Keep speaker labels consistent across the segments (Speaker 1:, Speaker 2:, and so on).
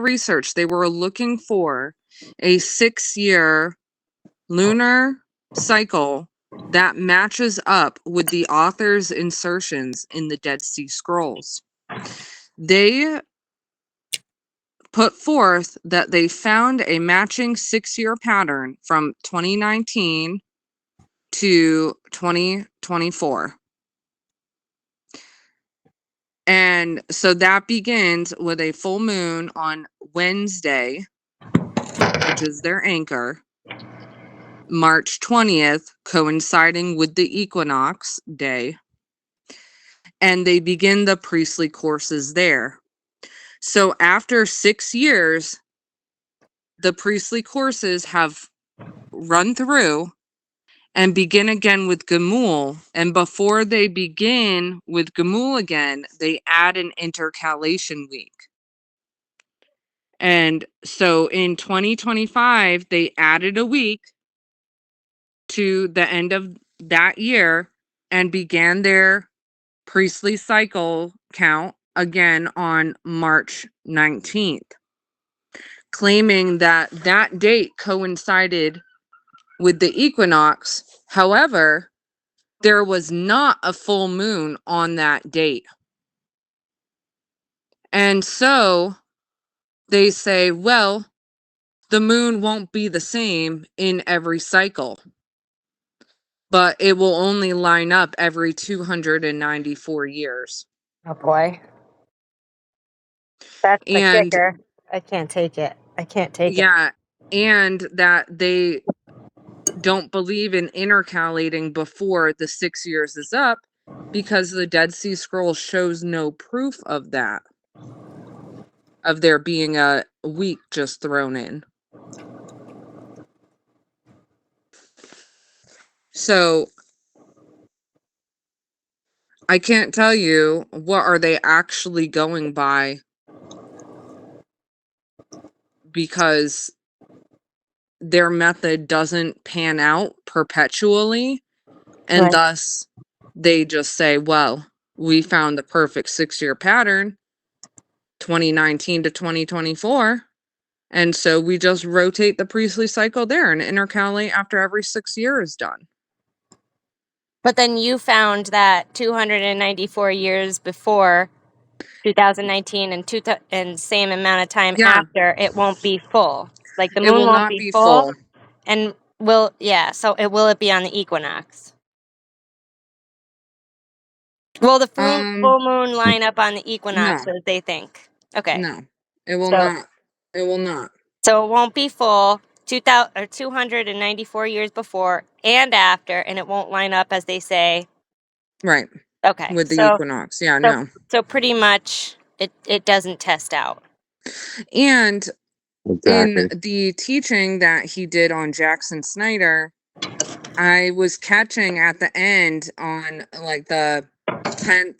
Speaker 1: research, they were looking for a 6-year lunar cycle that matches up with the author's insertions in the Dead Sea Scrolls. They put forth that they found a matching 6-year pattern from 2019 to 2024. And so that begins with a full moon on Wednesday, which is their anchor, March 20th, coinciding with the equinox day. And they begin the priestly courses there. So after 6 years, the priestly courses have run through and begin again with Gamul. And before they begin with Gamul again, they add an intercalation week. And so in 2025, they added a week to the end of that year and began their priestly cycle count again on March 19th, claiming that that date coincided with the equinox. However, there was not a full moon on that date. And so they say, well, the moon won't be the same in every cycle, but it will only line up every 294 years.
Speaker 2: Oh boy. That's the
Speaker 1: And
Speaker 2: kicker. I can't take it.
Speaker 1: yeah, and that they don't believe in intercalating before the 6 years is up because the Dead Sea Scrolls shows no proof of that, of there being a week just thrown in. So I can't tell you what are they actually going by, because their method doesn't pan out perpetually, and
Speaker 2: Right.
Speaker 1: thus they just say, well, we found the perfect 6-year pattern, 2019 to 2024, and so we just rotate the priestly cycle there and intercalate after every 6 years is done.
Speaker 2: But then you found that 294 years before 2019 and same amount of time after, it won't be full. Like the
Speaker 1: It
Speaker 2: moon
Speaker 1: will
Speaker 2: won't
Speaker 1: not
Speaker 2: be
Speaker 1: be
Speaker 2: full.
Speaker 1: full.
Speaker 2: And so will it be on the equinox? Will the full moon line up on the equinox as they think? Okay.
Speaker 1: No, it will
Speaker 2: So-
Speaker 1: not. It will not.
Speaker 2: So it won't be full 294 years before and after, and it won't line up as they say.
Speaker 1: Right.
Speaker 2: Okay.
Speaker 1: With the equinox. Yeah, no.
Speaker 2: So pretty much it doesn't test out.
Speaker 1: And
Speaker 3: Exactly.
Speaker 1: in the teaching that he did on Jackson Snyder, I was catching at the end on like the 10th,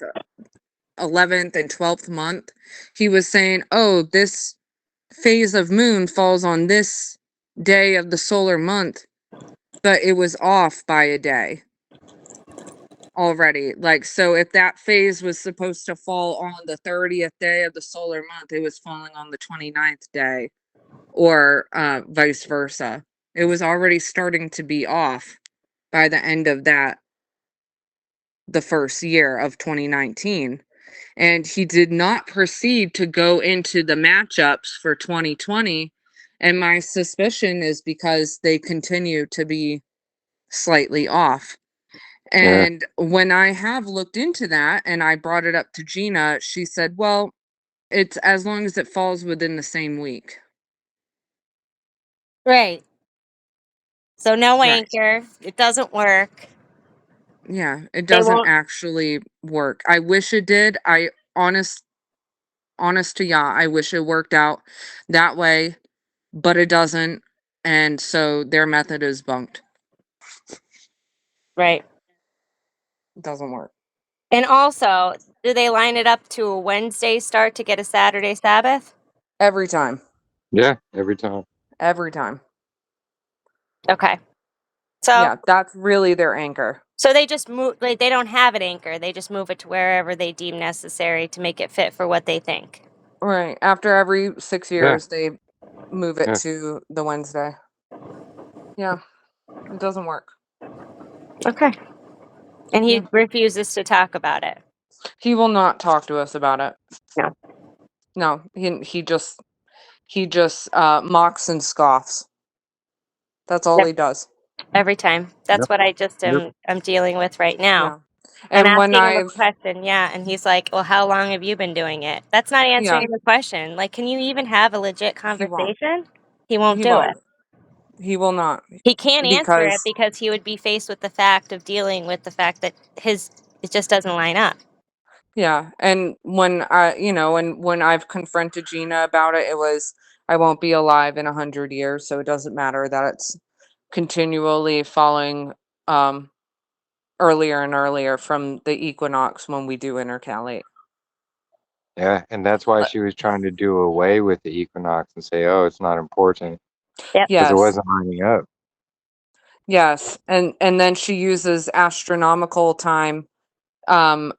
Speaker 1: 11th, and 12th month, he was saying, oh, this phase of moon falls on this day of the solar month, but it was off by a day already. Like, so if that phase was supposed to fall on the 30th day of the solar month, it was falling on the 29th day, or vice versa. It was already starting to be off by the end of that, the first year of 2019. And he did not proceed to go into the matchups for 2020. And my suspicion is because they continue to be slightly off. And when I have looked into that and I brought it up to Gina, she said, well, it's as long as it falls within the same week.
Speaker 2: Right. So no anchor. It doesn't work.
Speaker 1: Yeah, it doesn't actually work. I wish it did. Honest to y'all, I wish it worked out that way, but it doesn't. And so their method is bunked.
Speaker 2: Right.
Speaker 1: It doesn't work.
Speaker 2: And also, do they line it up to a Wednesday start to get a Saturday Sabbath?
Speaker 1: Every time.
Speaker 3: Yeah, every time.
Speaker 1: Every time.
Speaker 2: Okay. So
Speaker 1: yeah, that's really their anchor.
Speaker 2: So they just move, they don't have an anchor. They just move it to wherever they deem necessary to make it fit for what they think.
Speaker 1: Right. After every 6
Speaker 3: Yeah.
Speaker 1: years, they move it
Speaker 3: Yeah.
Speaker 1: to the Wednesday. Yeah. It doesn't work.
Speaker 2: Okay. And he
Speaker 1: Yeah.
Speaker 2: refuses to talk about it.
Speaker 1: He will not talk to us about it.
Speaker 2: No.
Speaker 1: No. He just mocks and scoffs. That's all
Speaker 2: Yep.
Speaker 1: he does.
Speaker 2: Every time. That's
Speaker 3: Yep.
Speaker 2: what I just
Speaker 3: Yep.
Speaker 2: I'm dealing with right now.
Speaker 1: Yeah.
Speaker 2: I'm
Speaker 1: And when
Speaker 2: asking him a
Speaker 1: I've
Speaker 2: question, yeah, and he's like, "Well, how long have you been doing it?" That's not
Speaker 1: yeah,
Speaker 2: answering the question. Like, can you even have a legit
Speaker 1: he won't.
Speaker 2: conversation? He won't
Speaker 1: He
Speaker 2: do it.
Speaker 1: won't. He will not
Speaker 2: He can't answer it
Speaker 1: because
Speaker 2: because he would be faced with the fact of dealing with the fact that it just doesn't line up.
Speaker 1: yeah, and when I've confronted Gina about it, it was I won't be alive in 100 years, so it doesn't matter that it's continually falling um earlier and earlier from the equinox when we do intercalate.
Speaker 3: Yeah. And that's why
Speaker 1: But
Speaker 3: she was trying to do away with the equinox and say, oh, it's not important
Speaker 2: Yep.
Speaker 3: because it
Speaker 1: yes,
Speaker 3: wasn't lining up.
Speaker 1: yes, and then she uses astronomical time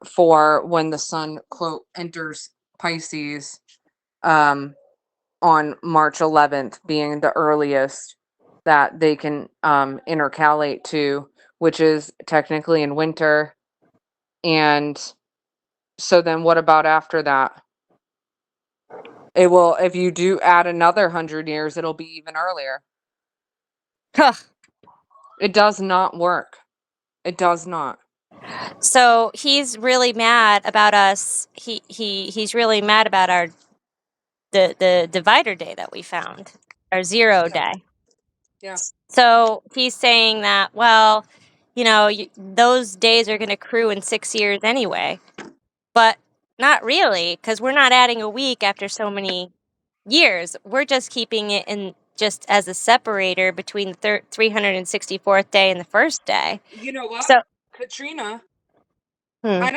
Speaker 1: for when the sun quote enters Pisces um on March 11th being the earliest that they can intercalate to, which is technically in winter. And so then what about after that? It will, if you do add another 100 years, it'll be even earlier.
Speaker 2: Huh.
Speaker 1: It does not work. It does not.
Speaker 2: So he's really mad about us. He's really mad about the divider day that we found, our 0
Speaker 1: Yeah.
Speaker 2: day.
Speaker 1: Yeah.
Speaker 2: So he's saying that, well, those days are going to accrue in 6 years anyway. But not really, because we're not adding a week after so many years. We're just keeping it in just as a separator between the 364th day and the first day.
Speaker 1: You know what,
Speaker 2: So,
Speaker 1: Katrina?
Speaker 2: hmm,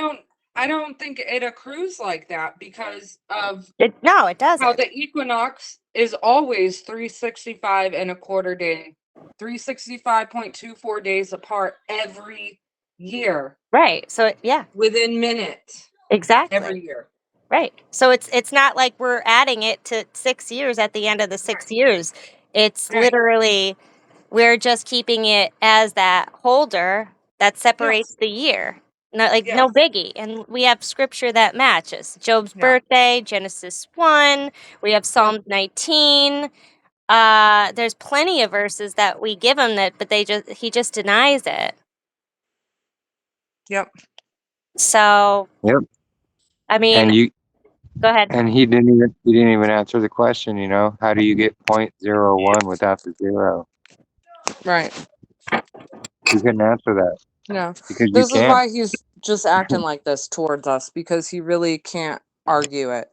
Speaker 1: I don't think it accrues like that because of
Speaker 2: no, it
Speaker 1: how
Speaker 2: doesn't.
Speaker 1: the equinox is always 365 and a quarter day, 365.24 days apart every year
Speaker 2: Right. So, yeah,
Speaker 1: within minutes
Speaker 2: exactly.
Speaker 1: every year.
Speaker 2: Right. So it's not like we're adding it to 6 years at the end of the 6
Speaker 1: Right.
Speaker 2: years. It's
Speaker 1: Right.
Speaker 2: literally we're just keeping it as that holder that separates
Speaker 1: Yes.
Speaker 2: the year. No
Speaker 1: Yes.
Speaker 2: biggie. And we have scripture that matches. Job's
Speaker 1: Yeah.
Speaker 2: birthday, Genesis 1, we have
Speaker 1: Yep.
Speaker 2: Psalms 19. There's plenty of verses that we give him that but he just denies it.
Speaker 1: Yep.
Speaker 2: So,
Speaker 3: Yep.
Speaker 2: I mean,
Speaker 3: And
Speaker 2: go ahead.
Speaker 3: he didn't even answer the question, how do you get 0.01 without the 0?
Speaker 1: Right.
Speaker 3: He couldn't answer that
Speaker 1: Yeah.
Speaker 3: because you
Speaker 1: This is
Speaker 3: can't.
Speaker 1: why he's just acting like this towards us because he really can't argue it.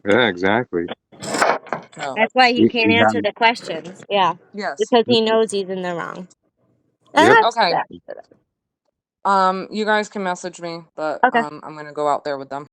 Speaker 3: Yeah, exactly.
Speaker 1: So,
Speaker 2: That's why he
Speaker 3: You,
Speaker 2: can't
Speaker 3: you
Speaker 2: answer
Speaker 3: have,
Speaker 2: the questions. Yeah.
Speaker 1: yes.
Speaker 2: Because he knows he's in the wrong. And
Speaker 3: yep.
Speaker 2: that's
Speaker 1: Okay.
Speaker 2: that.
Speaker 1: You guys can message me, but
Speaker 2: Okay.
Speaker 1: I'm going to go out there with them.